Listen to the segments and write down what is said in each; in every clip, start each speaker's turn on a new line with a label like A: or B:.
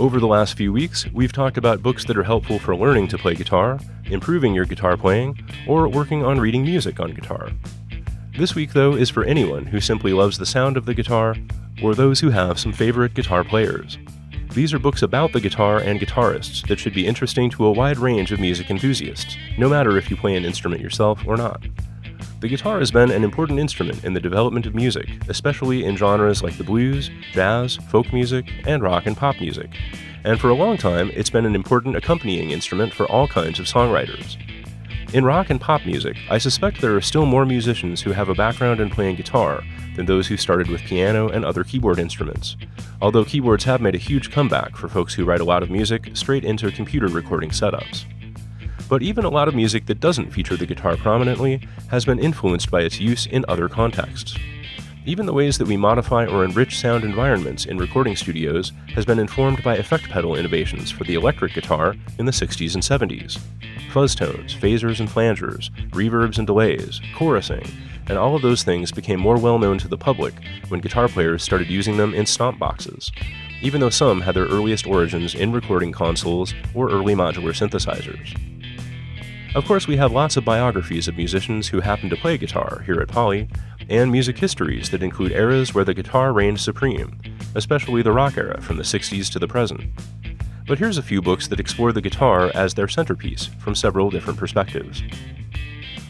A: Over the last few weeks, we've talked about books that are helpful for learning to play guitar, improving your guitar playing, or working on reading music on guitar. This week, though, is for anyone who simply loves the sound of the guitar, or those who have some favorite guitar players. These are books about the guitar and guitarists that should be interesting to a wide range of music enthusiasts, no matter if you play an instrument yourself or not. The guitar has been an important instrument in the development of music, especially in genres like the blues, jazz, folk music, and rock and pop music. And for a long time, it's been an important accompanying instrument for all kinds of songwriters. In rock and pop music, I suspect there are still more musicians who have a background in playing guitar than those who started with piano and other keyboard instruments, although keyboards have made a huge comeback for folks who write a lot of music straight into computer recording setups. But even a lot of music that doesn't feature the guitar prominently has been influenced by its use in other contexts. Even the ways that we modify or enrich sound environments in recording studios has been informed by effect pedal innovations for the electric guitar in the 60s and 70s. Fuzz tones, phasers and flangers, reverbs and delays, chorusing, and all of those things became more well known to the public when guitar players started using them in stomp boxes, even though some had their earliest origins in recording consoles or early modular synthesizers. Of course, we have lots of biographies of musicians who happen to play guitar here at Poly, and music histories that include eras where the guitar reigned supreme, especially the rock era from the 60s to the present. But here's a few books that explore the guitar as their centerpiece from several different perspectives.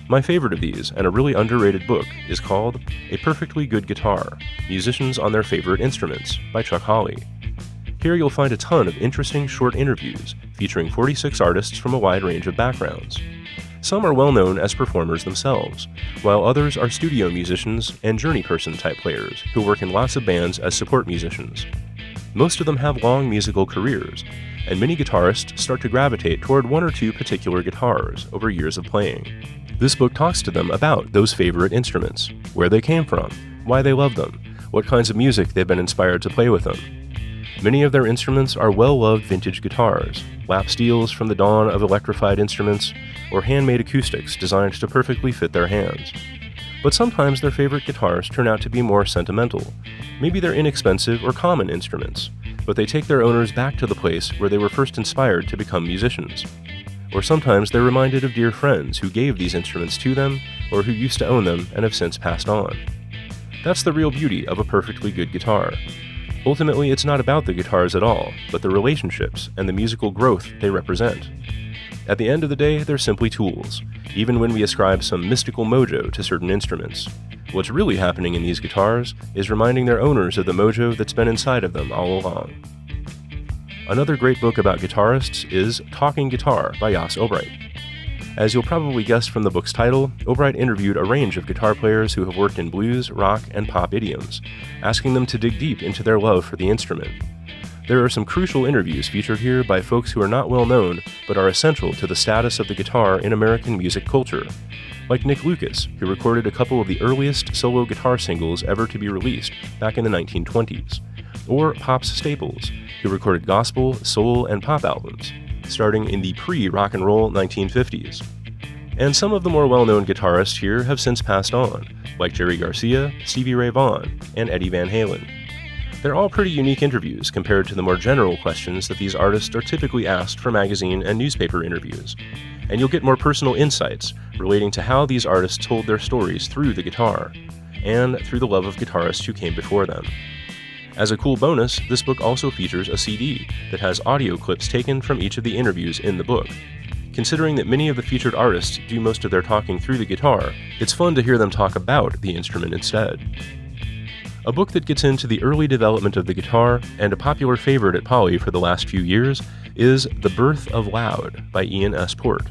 A: My favorite of these, and a really underrated book, is called A Perfectly Good Guitar: Musicians on Their Favorite Instruments by Chuck Hawley. Here you'll find a ton of interesting short interviews featuring 46 artists from a wide range of backgrounds. Some are well known as performers themselves, while others are studio musicians and journeyperson type players who work in lots of bands as support musicians. Most of them have long musical careers, and many guitarists start to gravitate toward one or two particular guitars over years of playing. This book talks to them about those favorite instruments, where they came from, why they love them, what kinds of music they've been inspired to play with them. Many of their instruments are well-loved vintage guitars, lap steels from the dawn of electrified instruments, or handmade acoustics designed to perfectly fit their hands. But sometimes their favorite guitars turn out to be more sentimental. Maybe they're inexpensive or common instruments, but they take their owners back to the place where they were first inspired to become musicians. Or sometimes they're reminded of dear friends who gave these instruments to them, or who used to own them and have since passed on. That's the real beauty of a perfectly good guitar. Ultimately, it's not about the guitars at all, but the relationships and the musical growth they represent. At the end of the day, they're simply tools, even when we ascribe some mystical mojo to certain instruments. What's really happening in these guitars is reminding their owners of the mojo that's been inside of them all along. Another great book about guitarists is Talking Guitar by Jas Obright. As you'll probably guess from the book's title, Obright interviewed a range of guitar players who have worked in blues, rock, and pop idioms, asking them to dig deep into their love for the instrument. There are some crucial interviews featured here by folks who are not well known, but are essential to the status of the guitar in American music culture, like Nick Lucas, who recorded a couple of the earliest solo guitar singles ever to be released back in the 1920s, or Pops Staples, who recorded gospel, soul, and pop albums, starting in the pre-rock and roll 1950s. And some of the more well-known guitarists here have since passed on, like Jerry Garcia, Stevie Ray Vaughan, and Eddie Van Halen. They're all pretty unique interviews compared to the more general questions that these artists are typically asked for magazine and newspaper interviews, and you'll get more personal insights relating to how these artists told their stories through the guitar, and through the love of guitarists who came before them. As a cool bonus, this book also features a CD that has audio clips taken from each of the interviews in the book. Considering that many of the featured artists do most of their talking through the guitar, it's fun to hear them talk about the instrument instead. A book that gets into the early development of the guitar, and a popular favorite at Poly for the last few years, is The Birth of Loud by Ian S. Port.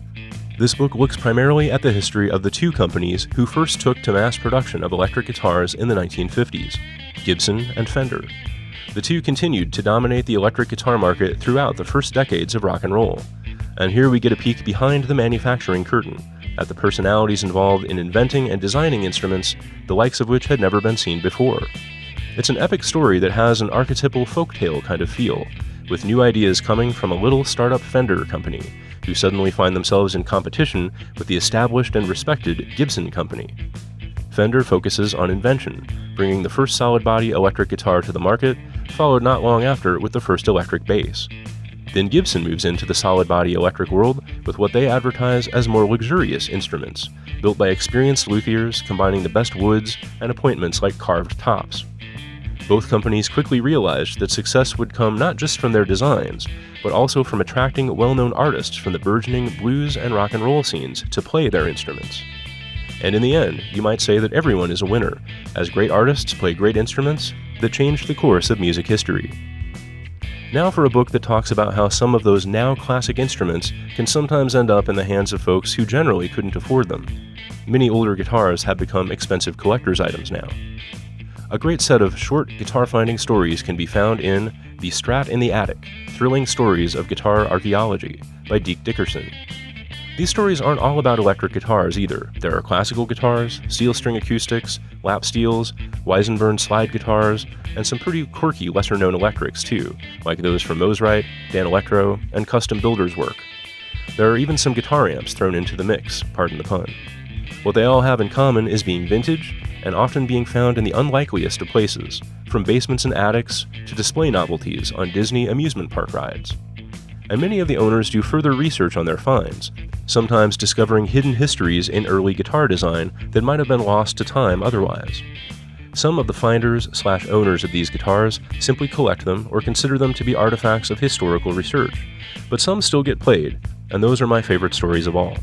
A: This book looks primarily at the history of the two companies who first took to mass production of electric guitars in the 1950s, Gibson and Fender. The two continued to dominate the electric guitar market throughout the first decades of rock and roll. And here we get a peek behind the manufacturing curtain, at the personalities involved in inventing and designing instruments, the likes of which had never been seen before. It's an epic story that has an archetypal folktale kind of feel, with new ideas coming from a little startup Fender company, who suddenly find themselves in competition with the established and respected Gibson company. Fender focuses on invention, bringing the first solid-body electric guitar to the market, followed not long after with the first electric bass. Then Gibson moves into the solid body electric world with what they advertise as more luxurious instruments, built by experienced luthiers combining the best woods and appointments like carved tops. Both companies quickly realized that success would come not just from their designs, but also from attracting well-known artists from the burgeoning blues and rock and roll scenes to play their instruments. And in the end, you might say that everyone is a winner, as great artists play great instruments that changed the course of music history. Now for a book that talks about how some of those now classic instruments can sometimes end up in the hands of folks who generally couldn't afford them. Many older guitars have become expensive collector's items now. A great set of short guitar-finding stories can be found in The Strat in the Attic, Thrilling Stories of Guitar Archaeology by Deke Dickerson. These stories aren't all about electric guitars either. There are classical guitars, steel string acoustics, lap steels, Weizenburn slide guitars, and some pretty quirky lesser-known electrics too, like those from Mosrite, Danelectro, and custom builders work. There are even some guitar amps thrown into the mix, pardon the pun. What they all have in common is being vintage, and often being found in the unlikeliest of places, from basements and attics to display novelties on Disney amusement park rides. And many of the owners do further research on their finds, sometimes discovering hidden histories in early guitar design that might have been lost to time otherwise. Some of the finders/owners of these guitars simply collect them or consider them to be artifacts of historical research, but some still get played, and those are my favorite stories of all.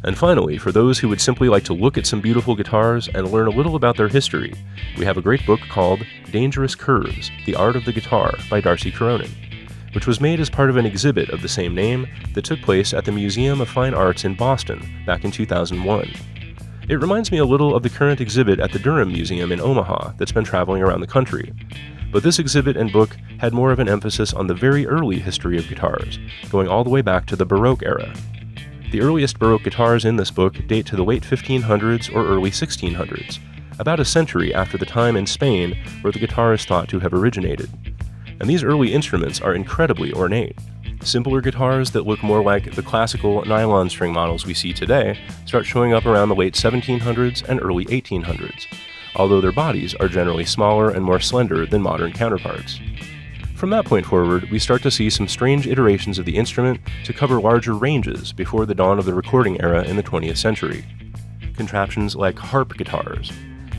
A: And finally, for those who would simply like to look at some beautiful guitars and learn a little about their history, we have a great book called Dangerous Curves: The Art of the Guitar by Darcy Coronin, which was made as part of an exhibit of the same name that took place at the Museum of Fine Arts in Boston back in 2001. It reminds me a little of the current exhibit at the Durham Museum in Omaha that's been traveling around the country. But this exhibit and book had more of an emphasis on the very early history of guitars, going all the way back to the Baroque era. The earliest Baroque guitars in this book date to the late 1500s or early 1600s, about a century after the time in Spain where the guitar is thought to have originated. And these early instruments are incredibly ornate. Simpler guitars that look more like the classical nylon string models we see today start showing up around the late 1700s and early 1800s, although their bodies are generally smaller and more slender than modern counterparts. From that point forward, we start to see some strange iterations of the instrument to cover larger ranges before the dawn of the recording era in the 20th century. Contraptions like harp guitars.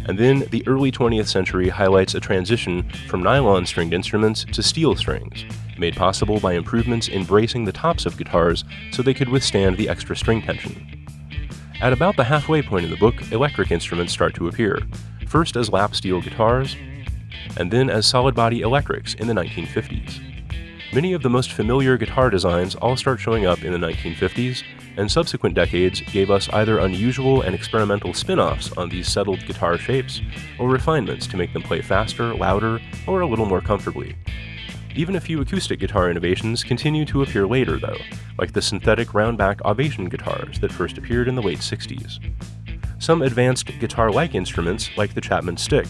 A: And then the early 20th century highlights a transition from nylon-stringed instruments to steel strings, made possible by improvements in bracing the tops of guitars so they could withstand the extra string tension. At about the halfway point in the book, electric instruments start to appear, first as lap steel guitars, and then as solid-body electrics in the 1950s. Many of the most familiar guitar designs all start showing up in the 1950s, and subsequent decades gave us either unusual and experimental spin-offs on these settled guitar shapes, or refinements to make them play faster, louder, or a little more comfortably. Even a few acoustic guitar innovations continue to appear later, though, like the synthetic round-back Ovation guitars that first appeared in the late 60s. Some advanced guitar-like instruments, like the Chapman Stick,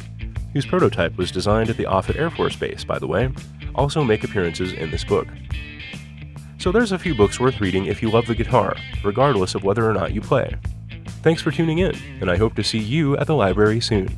A: whose prototype was designed at the Offutt Air Force Base, by the way, also make appearances in this book. So there's a few books worth reading if you love the guitar, regardless of whether or not you play. Thanks for tuning in, and I hope to see you at the library soon.